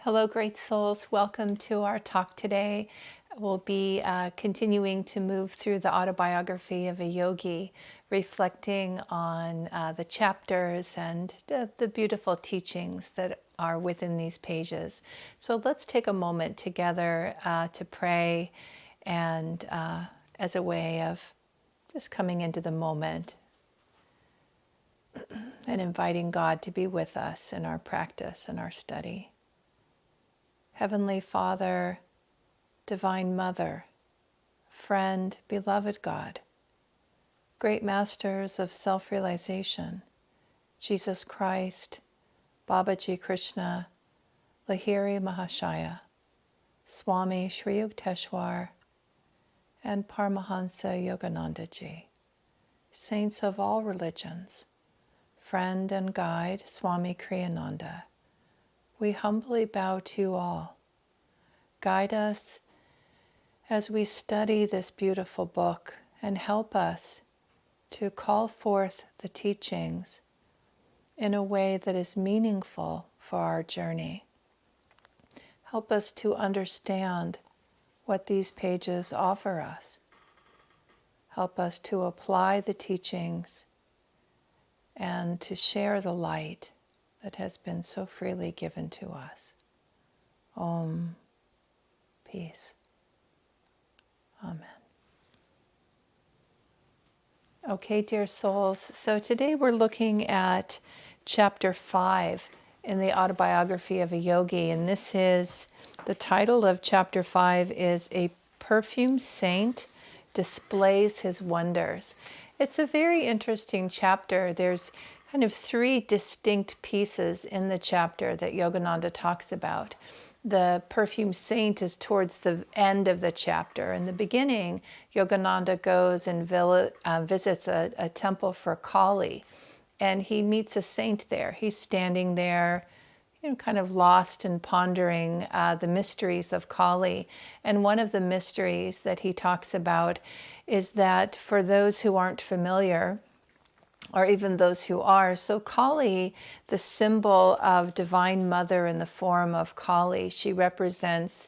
Hello, great souls. Welcome to our talk today. We'll be continuing to move through the autobiography of a yogi, reflecting on the chapters and the beautiful teachings that are within these pages. So let's take a moment together to pray and as a way of just coming into the moment and inviting God to be with us in our practice and our study. Heavenly Father, Divine Mother, friend, beloved God, great masters of self-realization, Jesus Christ, Babaji Krishna, Lahiri Mahashaya, Swami Sri Yukteswar, and Paramahansa Yoganandaji, saints of all religions, friend and guide Swami Kriyananda, we humbly bow to you all. Guide us as we study this beautiful book and help us to call forth the teachings in a way that is meaningful for our journey. Help us to understand what these pages offer us. Help us to apply the teachings and to share the light that has been so freely given to us. Om. Peace. Amen. Okay, dear souls, so today we're looking at chapter 5 in the autobiography of a yogi, and this is, the title of chapter 5 is A Perfume Saint Displays His Wonders. It's a very interesting chapter. There's kind of three distinct pieces in the chapter that Yogananda talks about. The perfume saint is towards the end of the chapter. In the beginning, Yogananda goes and visits a temple for Kali, and he meets a saint there. He's standing there, kind of lost and pondering the mysteries of Kali. And one of the mysteries that he talks about is that for those who aren't familiar, or even those who are, so Kali, the symbol of Divine Mother in the form of Kali, she represents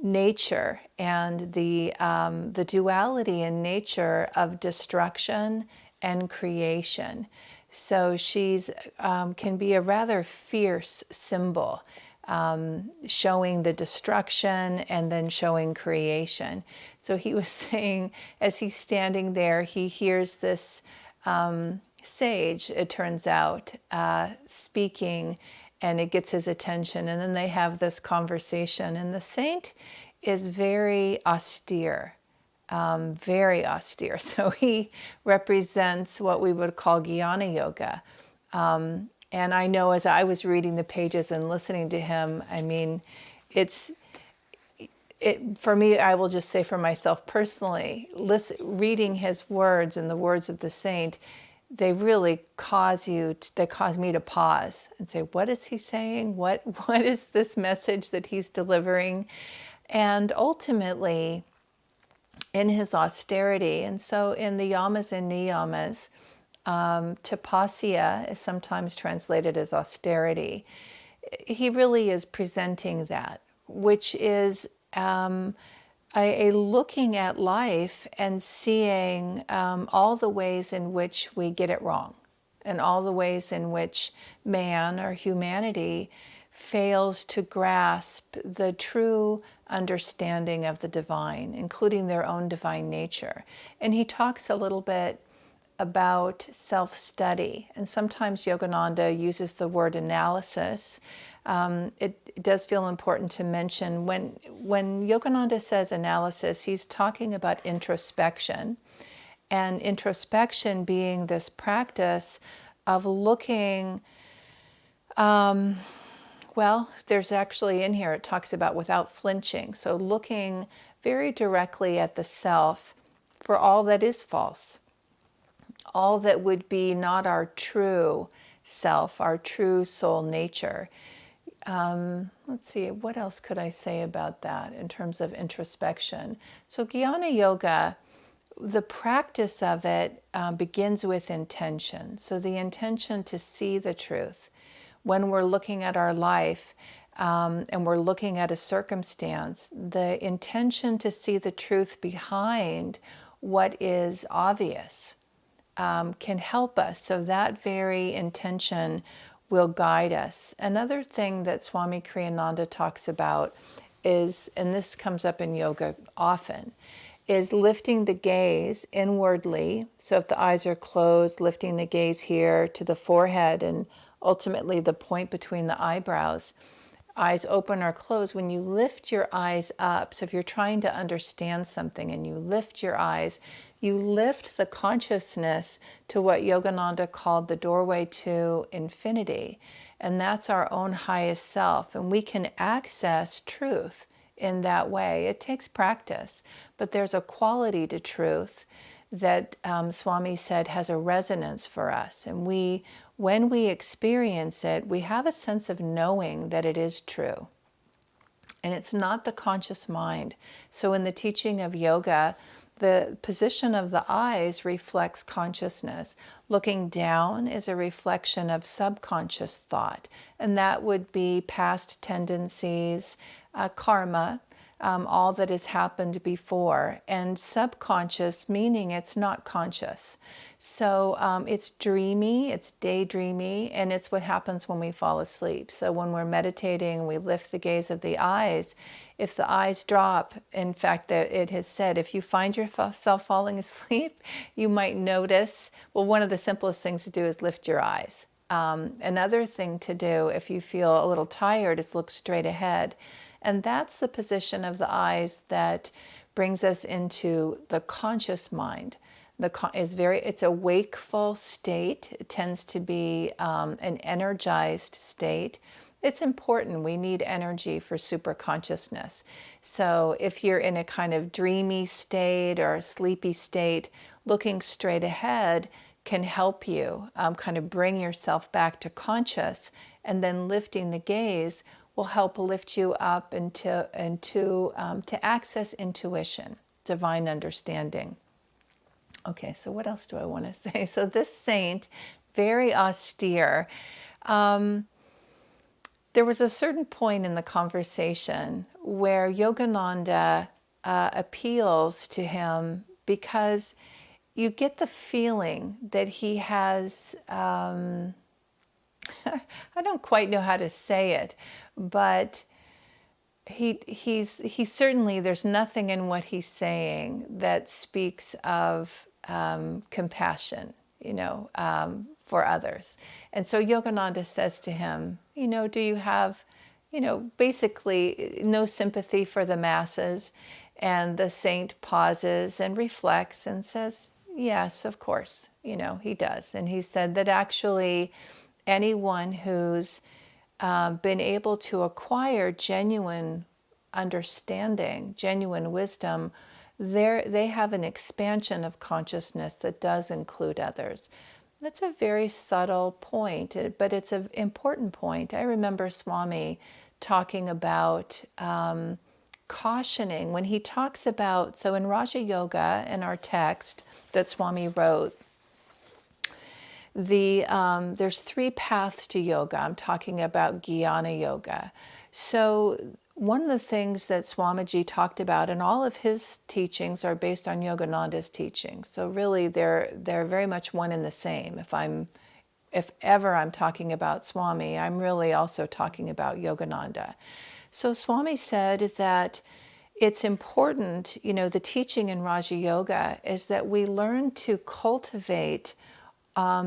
nature and the duality in nature of destruction and creation. So she's can be a rather fierce symbol, showing the destruction and then showing creation. So he was saying, as he's standing there, he hears this sage, it turns out, speaking, and it gets his attention. And then they have this conversation. And the saint is very austere. Very austere. So he represents what we would call Jnana Yoga. And I know as I was reading the pages and listening to him, I mean, for me, I will just say for myself personally, reading his words and the words of the saint, they really cause me to pause and say, what is he saying? What is this message that he's delivering? And ultimately, in his austerity, and so in the yamas and niyamas, tapasya is sometimes translated as austerity. He really is presenting that, which is a looking at life and seeing all the ways in which we get it wrong, and all the ways in which man or humanity fails to grasp the true understanding of the divine, including their own divine nature. And he talks a little bit about self-study, and sometimes Yogananda uses the word analysis. It does feel important to mention when Yogananda says analysis, he's talking about introspection, and introspection being this practice of looking, well, there's actually in here, it talks about without flinching. So looking very directly at the self for all that is false, all that would be not our true self, our true soul nature. Let's see, what else could I say about that in terms of introspection? So Jnana Yoga, the practice of it begins with intention. So the intention to see the truth. when we're looking at our life and we're looking at a circumstance, the intention to see the truth behind what is obvious can help us. So that very intention will guide us. Another thing that Swami Kriyananda talks about is, and this comes up in yoga often, is lifting the gaze inwardly. So if the eyes are closed, lifting the gaze here to the forehead and ultimately the point between the eyebrows. Eyes open or closed. When you lift your eyes up, so if you're trying to understand something and you lift your eyes, you lift the consciousness to what Yogananda called the doorway to infinity. And that's our own highest self. And we can access truth in that way. It takes practice, but there's a quality to truth that Swami said has a resonance for us. And when we experience it, we have a sense of knowing that it is true. And it's not the conscious mind. So in the teaching of yoga, the position of the eyes reflects consciousness. Looking down is a reflection of subconscious thought, and that would be past tendencies, karma, all that has happened before, and subconscious meaning it's not conscious. So it's dreamy, it's daydreamy, and it's what happens when we fall asleep. So when we're meditating, we lift the gaze of the eyes. If the eyes drop, in fact, it has said, if you find yourself falling asleep, you might notice, well, one of the simplest things to do is lift your eyes. Another thing to do if you feel a little tired is look straight ahead. And that's the position of the eyes that brings us into the conscious mind. It's a wakeful state. It tends to be an energized state. It's important. We need energy for super consciousness. So if you're in a kind of dreamy state or a sleepy state, looking straight ahead can help you kind of bring yourself back to conscious, and then lifting the gaze will help lift you up to access intuition, divine understanding. Okay, so what else do I want to say? So this saint, very austere. There was a certain point in the conversation where Yogananda appeals to him because you get the feeling that he has, I don't quite know how to say it, but he's certainly, there's nothing in what he's saying that speaks of compassion, for others. And so Yogananda says to him, do you have, basically no sympathy for the masses? And the saint pauses and reflects and says, yes, of course, he does. And he said that actually anyone who's been able to acquire genuine understanding, genuine wisdom, they have an expansion of consciousness that does include others. That's a very subtle point, but it's an important point. I remember Swami talking about cautioning when he talks about, so in Raja Yoga, in our text that Swami wrote, there's 3 paths to yoga. I'm talking about Jnana Yoga. So one of the things that Swamiji talked about, and all of his teachings are based on Yogananda's teachings. So really they're very much one and the same. If ever I'm talking about Swami, I'm really also talking about Yogananda. So Swami said that it's important, the teaching in Raja Yoga is that we learn to cultivate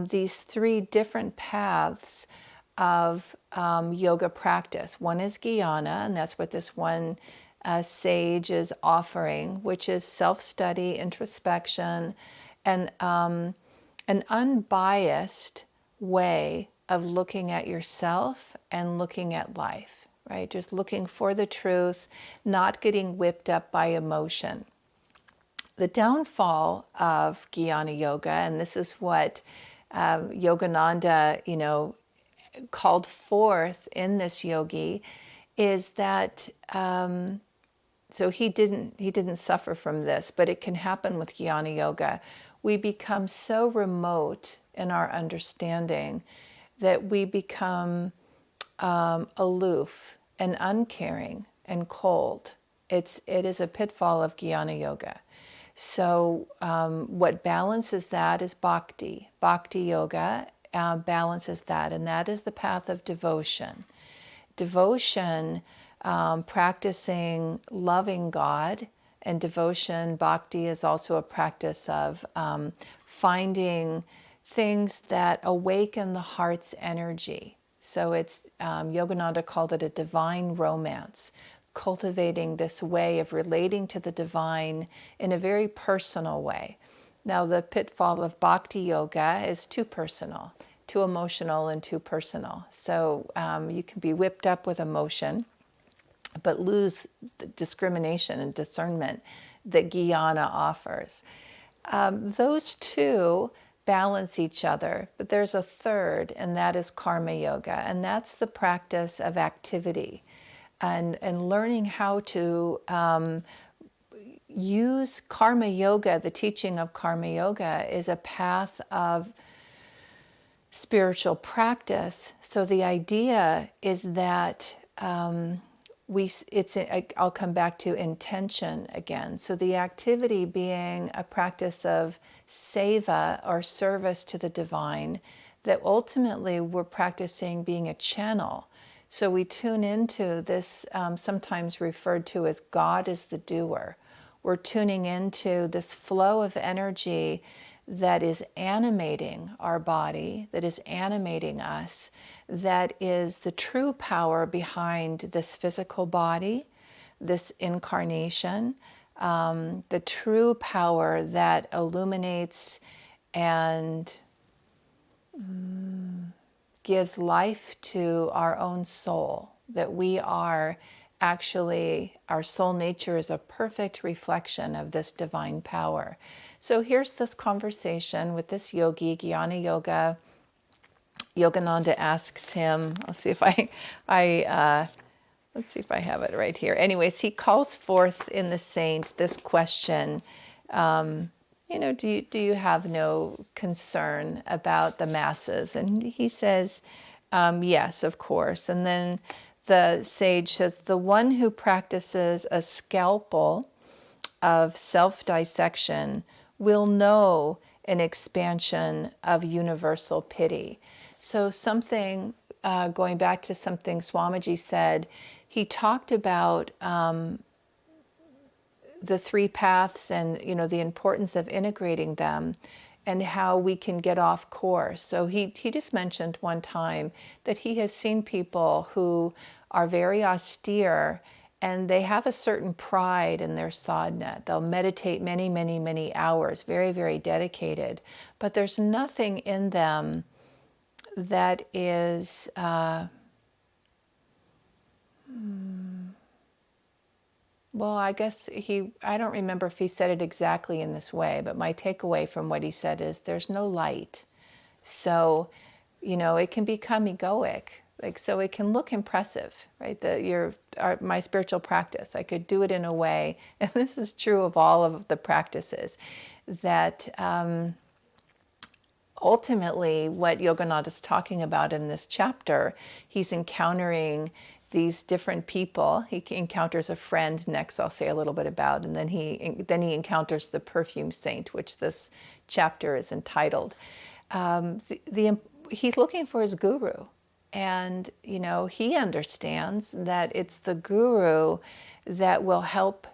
these 3 different paths of yoga practice. One is Jnana, and that's what this one sage is offering, which is self-study, introspection, and an unbiased way of looking at yourself and looking at life, right? Just looking for the truth, not getting whipped up by emotion. The downfall of Jnana Yoga, and this is what Yogananda, called forth in this yogi, is that so he didn't suffer from this, but it can happen with Jnana Yoga. We become so remote in our understanding that we become aloof and uncaring and cold. It is a pitfall of Jnana Yoga. So what balances that is bhakti. Bhakti Yoga balances that, and that is the path of devotion. Devotion, practicing loving God, and devotion, bhakti, is also a practice of finding things that awaken the heart's energy. So it's, Yogananda called it a divine romance, cultivating this way of relating to the divine in a very personal way. Now, the pitfall of bhakti yoga is too personal, too emotional and too personal. So you can be whipped up with emotion, but lose the discrimination and discernment that jnana offers. Those two balance each other, but there's a third, and that is karma yoga, and that's the practice of activity and learning how to use karma yoga. The teaching of karma yoga is a path of spiritual practice. So the idea is that I'll come back to intention again. So the activity being a practice of seva, or service to the divine, that ultimately we're practicing being a channel. So we tune into this, sometimes referred to as God as the doer. We're tuning into this flow of energy that is animating our body, that is animating us, that is the true power behind this physical body, this incarnation, the true power that illuminates and gives life to our own soul, that we are actually, our soul nature is a perfect reflection of this divine power. So here's this conversation with this yogi, Jnana Yoga. Yogananda asks him, let's see if I have it right here. Anyways, he calls forth in the saint this question, do you have no concern about the masses? And he says, yes, of course. And then the sage says, the one who practices a scalpel of self-dissection will know an expansion of universal pity. So something, going back to something Swamiji said, he talked about the three paths and the importance of integrating them and how we can get off course. So he just mentioned one time that he has seen people who are very austere and they have a certain pride in their sadhana. They'll meditate many, many, many hours, very, very dedicated, but there's nothing in them that is well, I guess I don't remember if he said it exactly in this way, but my takeaway from what he said is there's no light. So, it can become egoic. So it can look impressive, right? My spiritual practice, I could do it in a way, and this is true of all of the practices, that ultimately what Yogananda is talking about in this chapter, he's encountering these different people. He encounters a friend next, I'll say a little bit about, and then he encounters the perfume saint, which this chapter is entitled. He's looking for his guru, and he understands that it's the guru that will help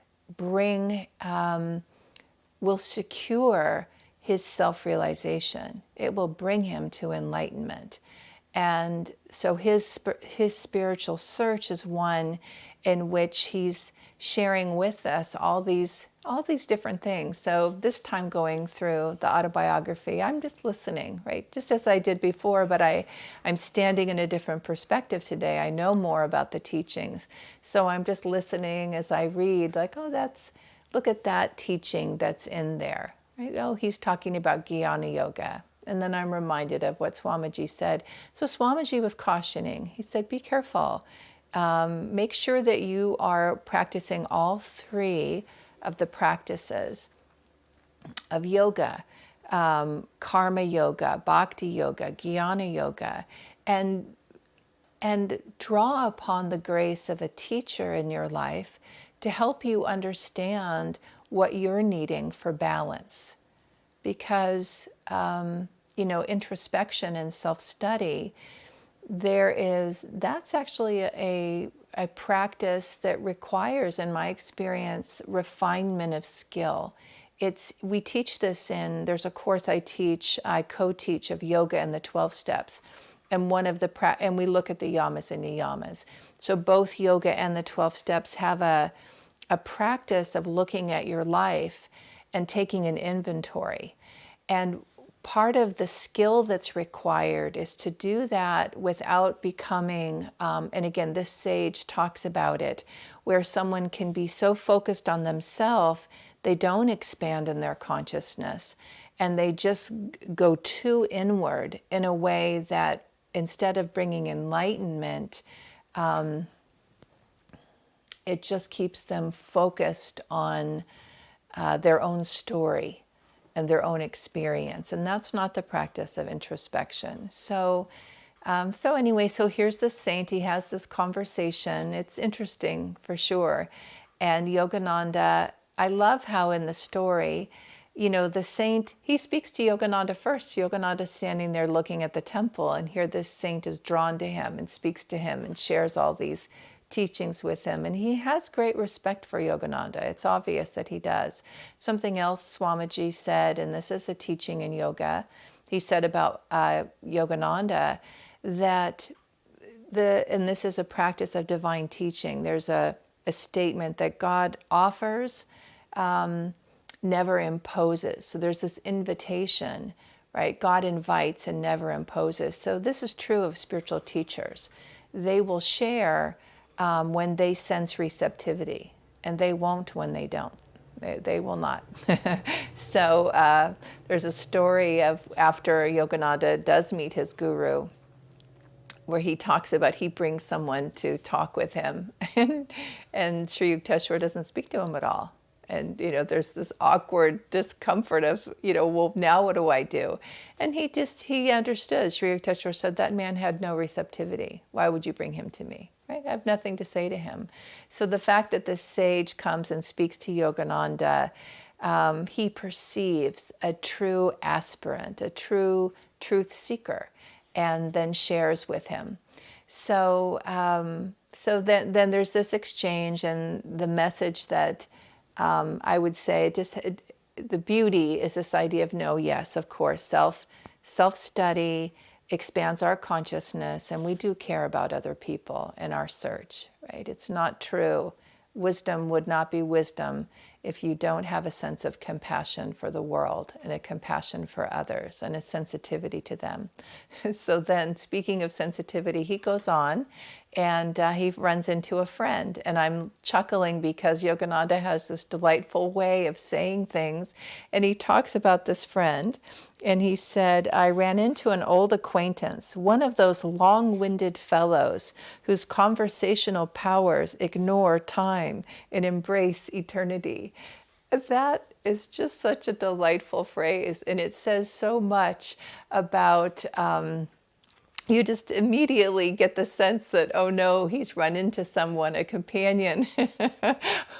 will secure his self-realization. It will bring him to enlightenment. And so his spiritual search is one in which he's sharing with us all these different things. So this time going through the autobiography, I'm just listening, right? Just as I did before, but I'm standing in a different perspective today. I know more about the teachings. So I'm just listening as I read, like, look at that teaching that's in there, right? Oh, he's talking about Jnana Yoga. And then I'm reminded of what Swamiji said. So Swamiji was cautioning. He said, be careful. Make sure that you are practicing all three of the practices of yoga, karma yoga, bhakti yoga, jnana yoga. And and draw upon the grace of a teacher in your life to help you understand what you're needing for balance. Because, introspection and self-study, that's actually a practice that requires, in my experience, refinement of skill. We teach this there's a course I co-teach of yoga and the 12 steps. And and we look at the yamas and niyamas. So both yoga and the 12 steps have a practice of looking at your life and taking an inventory. And part of the skill that's required is to do that without becoming, and again, this sage talks about it, where someone can be so focused on themselves, they don't expand in their consciousness, and they just go too inward in a way that instead of bringing enlightenment, it just keeps them focused on their own story and their own experience. And that's not the practice of introspection. So anyway, so here's the saint. He has this conversation. It's interesting for sure. And Yogananda, I love how in the story, the saint, he speaks to Yogananda first. Yogananda's standing there looking at the temple, and here this saint is drawn to him and speaks to him and shares all these teachings with him. And he has great respect for Yogananda. It's obvious that he does. Something else Swamiji said, and this is a teaching in yoga, he said about Yogananda that and this is a practice of divine teaching. There's a statement that God offers, never imposes. So there's this invitation, right? God invites and never imposes. So this is true of spiritual teachers. They will share when they sense receptivity, and they won't when they don't. They will not. So there's a story of after Yogananda does meet his guru, where he talks about he brings someone to talk with him, and Sri Yukteswar doesn't speak to him at all. And, there's this awkward discomfort of, well, now what do I do? And he understood. Sri Yukteswar said, that man had no receptivity. Why would you bring him to me? Right? I have nothing to say to him. So the fact that this sage comes and speaks to Yogananda, he perceives a true aspirant, a true truth seeker, and then shares with him. So, then there's this exchange, and the message that I would say the beauty is this idea of no, yes, of course, self-study expands our consciousness, and we do care about other people in our search, right? It's not true. Wisdom would not be wisdom if you don't have a sense of compassion for the world and a compassion for others and a sensitivity to them. So then, speaking of sensitivity, he goes on and he runs into a friend. And I'm chuckling because Yogananda has this delightful way of saying things. And he talks about this friend. And he said, I ran into an old acquaintance, one of those long-winded fellows whose conversational powers ignore time and embrace eternity. That is just such a delightful phrase. And it says so much about you just immediately get the sense that, oh no, he's run into someone, a companion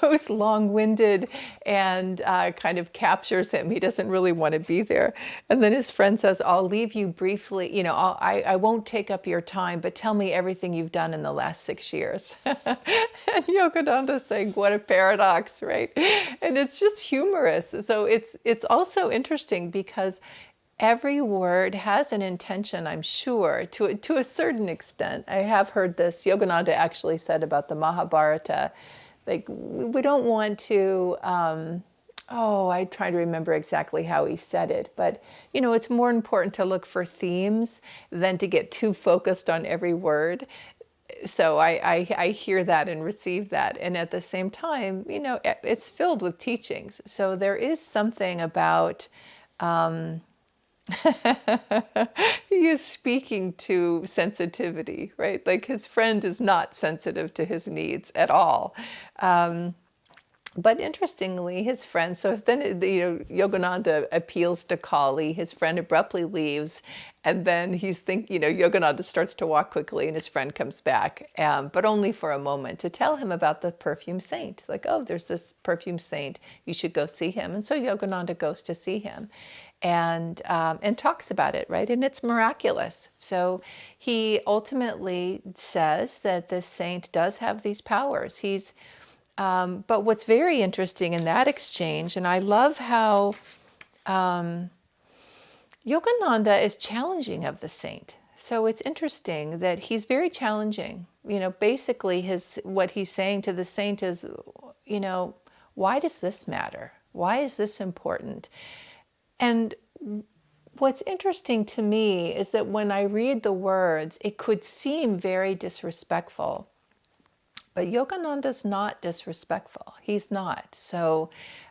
who's long-winded and kind of captures him. He doesn't really want to be there. And then his friend says, I'll leave you briefly, I won't take up your time, but tell me everything you've done in the last 6 years. And Yogananda's saying, what a paradox, right? And it's just humorous. So it's also interesting because every word has an intention, I'm sure, to a certain extent. I have heard this. Yogananda actually said about the Mahabharata, like, we don't want to, I try to remember exactly how he said it, but, it's more important to look for themes than to get too focused on every word. So I hear that and receive that. And at the same time, it's filled with teachings. So there is something about, he is speaking to sensitivity, right? Like his friend is not sensitive to his needs at all. But interestingly, his friend, so then Yogananda appeals to Kali, his friend abruptly leaves, and then Yogananda starts to walk quickly and his friend comes back, but only for a moment, to tell him about the perfume saint. Like, oh, there's this perfume saint, you should go see him. And so Yogananda goes to see him and talks about it, right? And it's miraculous. So he ultimately says that this saint does have these powers. But what's very interesting in that exchange, and I love how Yogananda is challenging of the saint. So it's interesting that he's very challenging. Basically what he's saying to the saint is, why does this matter? Why is this important? And what's interesting to me is that when I read the words, it could seem very disrespectful. But Yogananda's not disrespectful. He's not. So,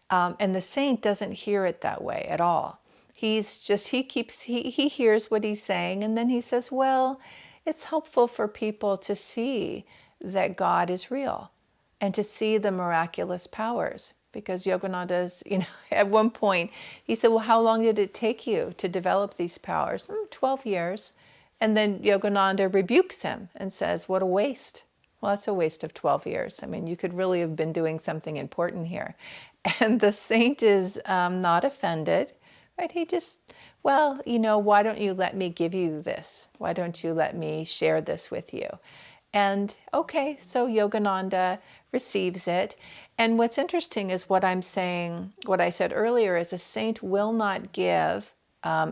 and the saint doesn't hear it that way at all. He hears what he's saying, and then he says, well, it's helpful for people to see that God is real and to see the miraculous powers. Because Yogananda's, at one point, he said, well, how long did it take you to develop these powers? 12 years. And then Yogananda rebukes him and says, what a waste. Well, that's a waste of 12 years. I mean, you could really have been doing something important here. And the saint is not offended, right? He just, well, why don't you let me give you this? Why don't you let me share this with you? And okay, so Yogananda receives it. And what's interesting is what I'm saying, what I said earlier, is a saint will not give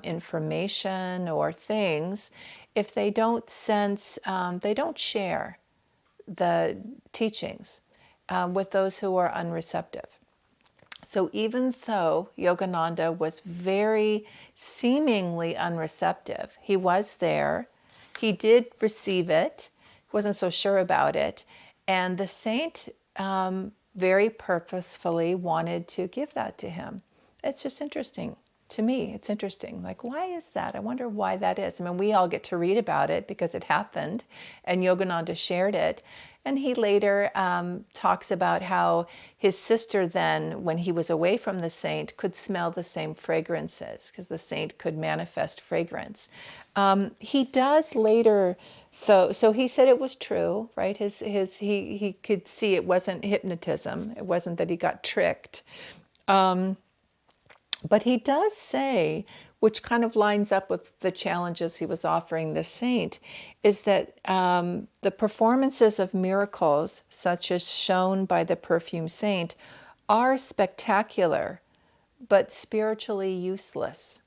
information or things if they don't sense, they don't share the teachings with those who are unreceptive. So even though Yogananda was very seemingly unreceptive, he was there, he did receive it, wasn't so sure about it, and the saint very purposefully wanted to give that to him. It's just interesting. To me, it's interesting. Like, why is that? I wonder why that is. I mean, we all get to read about it because it happened, and Yogananda shared it. And he later talks about how his sister then, when he was away from the saint, could smell the same fragrances because the saint could manifest fragrance. He does later, so he said it was true, right? He could see it wasn't hypnotism. It wasn't that he got tricked. But he does say, which kind of lines up with the challenges he was offering the saint, is that the performances of miracles, such as shown by the perfume saint, are spectacular, but spiritually useless.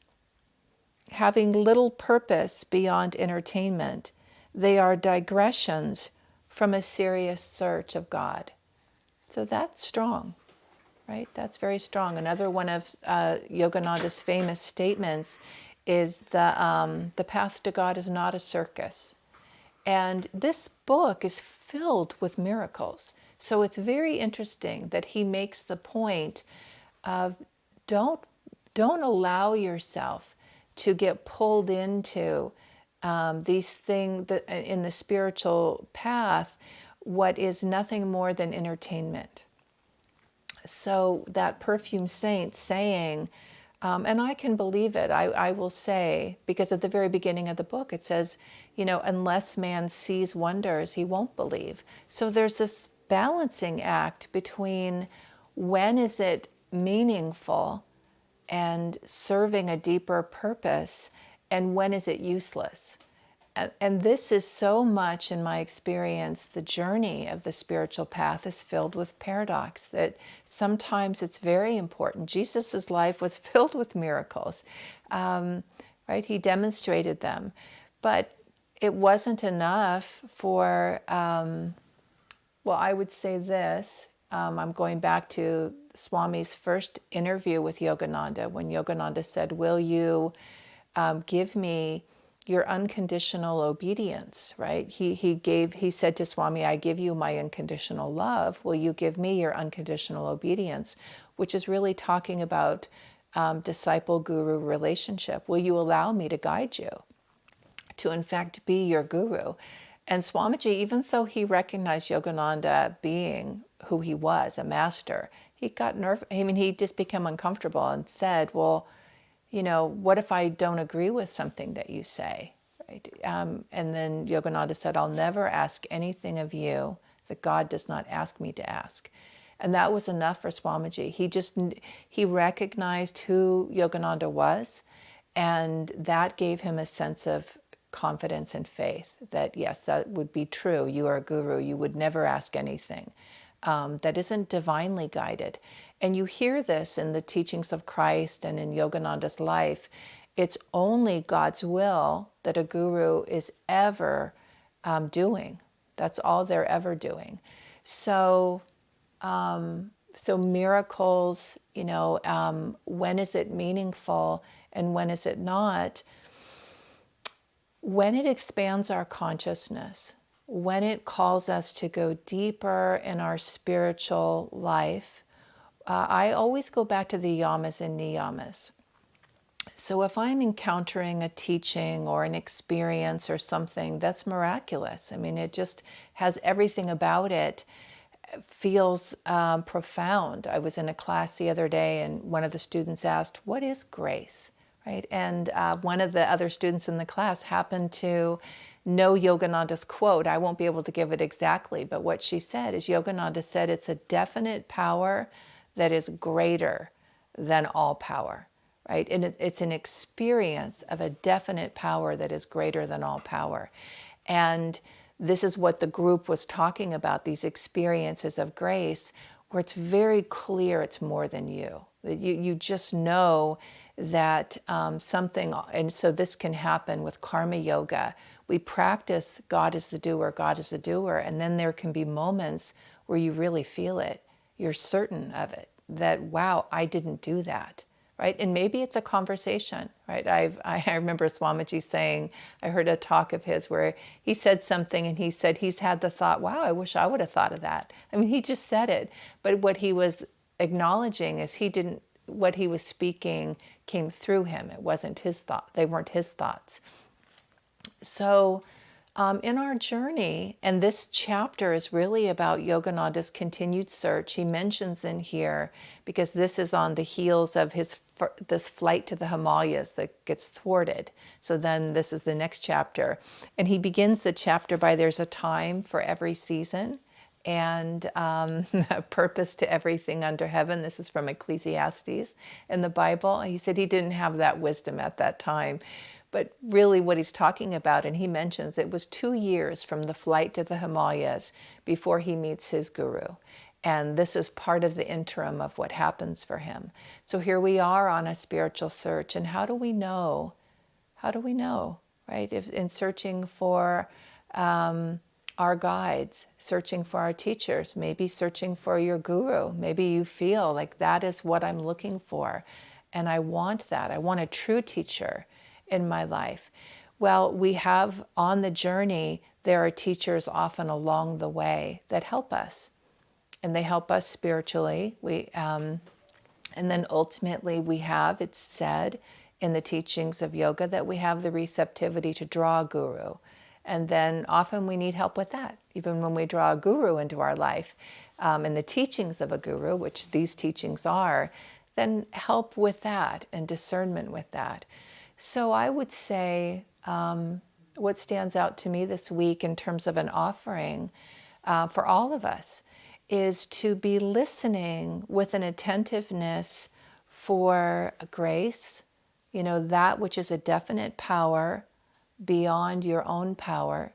Having little purpose beyond entertainment, they are digressions from a serious search of God. So that's strong. Right? That's very strong. Another one of Yogananda's famous statements is the path to God is not a circus. And this book is filled with miracles. So it's very interesting that he makes the point of don't allow yourself to get pulled into these things in the spiritual path, what is nothing more than entertainment. So that perfume saint saying, and I can believe it, I will say, because at the very beginning of the book it says, unless man sees wonders, he won't believe. So there's this balancing act between when is it meaningful and serving a deeper purpose, and when is it useless. And this is so much, in my experience, the journey of the spiritual path is filled with paradox, that sometimes it's very important. Jesus' life was filled with miracles, right? He demonstrated them. But it wasn't enough for, I would say this. I'm going back to Swami's first interview with Yogananda, when Yogananda said, will you give me your unconditional obedience, right? He said to Swami, I give you my unconditional love. Will you give me your unconditional obedience? Which is really talking about disciple-guru relationship. Will you allow me to guide you to, in fact, be your guru? And Swamiji, even though he recognized Yogananda being who he was, a master, he got nervous. I mean, he just became uncomfortable and said, well, what if I don't agree with something that you say? Right? And then Yogananda said, I'll never ask anything of you that God does not ask me to ask. And that was enough for Swamiji. He recognized who Yogananda was, and that gave him a sense of confidence and faith that, yes, that would be true. You are a guru. You would never ask anything that isn't divinely guided. And you hear this in the teachings of Christ and in Yogananda's life. It's only God's will that a guru is ever doing. That's all they're ever doing. So miracles, when is it meaningful and when is it not? When it expands our consciousness, when it calls us to go deeper in our spiritual life, I always go back to the yamas and niyamas. So if I'm encountering a teaching or an experience or something that's miraculous, I mean, it just has everything about it, feels profound. I was in a class the other day and one of the students asked, what is grace? Right? And one of the other students in the class happened to know Yogananda's quote. I won't be able to give it exactly, but what she said is Yogananda said it's a definite power that is greater than all power. Right? And it's an experience of a definite power that is greater than all power. And this is what the group was talking about, these experiences of grace, where it's very clear it's more than you. You just know that something, and so this can happen with karma yoga. We practice God is the doer, God is the doer, and then there can be moments where you really feel it. You're certain of it, that, wow, I didn't do that. Right? And maybe it's a conversation, right? I remember Swamiji saying, I heard a talk of his where he said something and he said he's had the thought, wow, I wish I would have thought of that. I mean, he just said it. But what he was acknowledging is what he was speaking came through him. It wasn't his thought. They weren't his thoughts. So in our journey, and this chapter is really about Yogananda's continued search. He mentions in here, because this is on the heels of this flight to the Himalayas that gets thwarted. So then this is the next chapter. And he begins the chapter by there's a time for every season and a purpose to everything under heaven. This is from Ecclesiastes in the Bible. He said he didn't have that wisdom at that time. But really what he's talking about, and he mentions it was 2 years from the flight to the Himalayas before he meets his guru. And this is part of the interim of what happens for him. So here we are on a spiritual search. And how do we know? How do we know, right? If in searching for our guides, searching for our teachers, maybe searching for your guru. Maybe you feel like that is what I'm looking for. And I want that. I want a true teacher in my life. Well, we have on the journey, there are teachers often along the way that help us. And they help us spiritually. And then ultimately we have, it's said in the teachings of yoga, that we have the receptivity to draw a guru. And then often we need help with that, even when we draw a guru into our life. And the teachings of a guru, which these teachings are, then help with that and discernment with that. So I would say what stands out to me this week in terms of an offering for all of us is to be listening with an attentiveness for grace, that which is a definite power beyond your own power.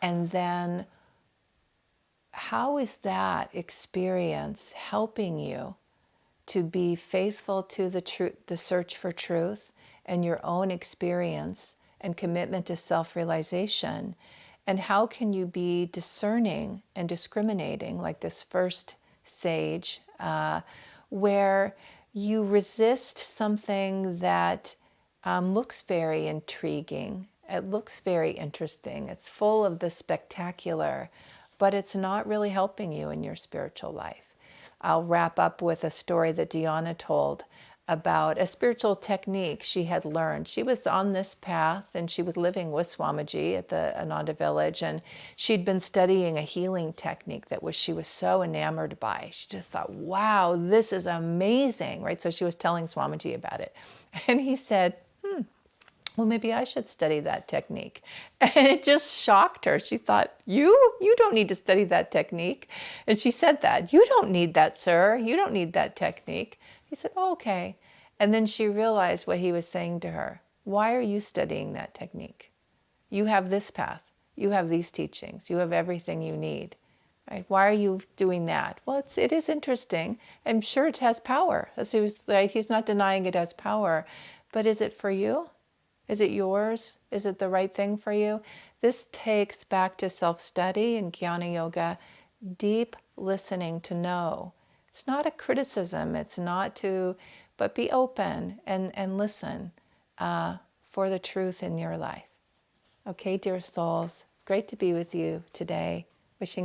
And then how is that experience helping you to be faithful to the search for truth and your own experience and commitment to self-realization? And how can you be discerning and discriminating, like this first sage, where you resist something that looks very intriguing, it looks very interesting, it's full of the spectacular, but it's not really helping you in your spiritual life. I'll wrap up with a story that Diana told about a spiritual technique she had learned. She was on this path and she was living with Swamiji at the Ananda village, and she'd been studying a healing technique that she was so enamored by. She just thought, wow, this is amazing, right? So she was telling Swamiji about it. And he said, well, maybe I should study that technique. And it just shocked her. She thought, you don't need to study that technique. And she said that, you don't need that, sir. You don't need that technique. He said, oh, okay. And then she realized what he was saying to her. Why are you studying that technique? You have this path. You have these teachings. You have everything you need. Right? Why are you doing that? Well, it is interesting. I'm sure it has power. As he was like, he's not denying it has power. But is it for you? Is it yours? Is it the right thing for you? This takes back to self-study and Jnana Yoga, deep listening to know. It's not a criticism. It's not to, but be open and listen for the truth in your life. Okay, dear souls, it's great to be with you today. Wishing you